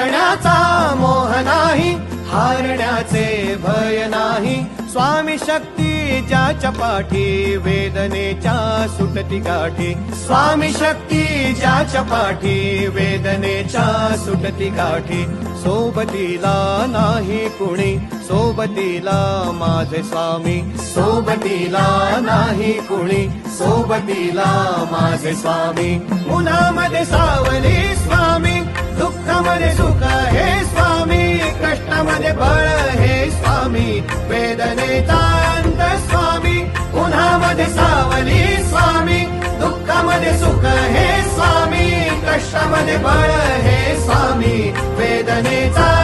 जिंकण्याचा मोह नाही, हारण्याचे भय नाही. स्वामी शक्ती ज्याच्या पाठी, वेदनेच्या सुटती गाठी. स्वामी शक्ती ज्याच्या पाठी, वेदनेच्या सुटती गाठी. सोबतीला नाही कुणी, सोबतीला माझे स्वामी. सोबतीला नाही कुणी, सोबतीला माझे स्वामी. उन्हामध्ये सावली स्वामी, दुःखामध्ये सुख हे स्वामी. कष्टामध्ये बळ हे स्वामी, वेदनेचा अंत स्वामी. उन्हामध्ये सावली स्वामी, दुःखामध्ये सुख हे स्वामी. कष्टामध्ये बळ हे स्वामी, वेदनेचा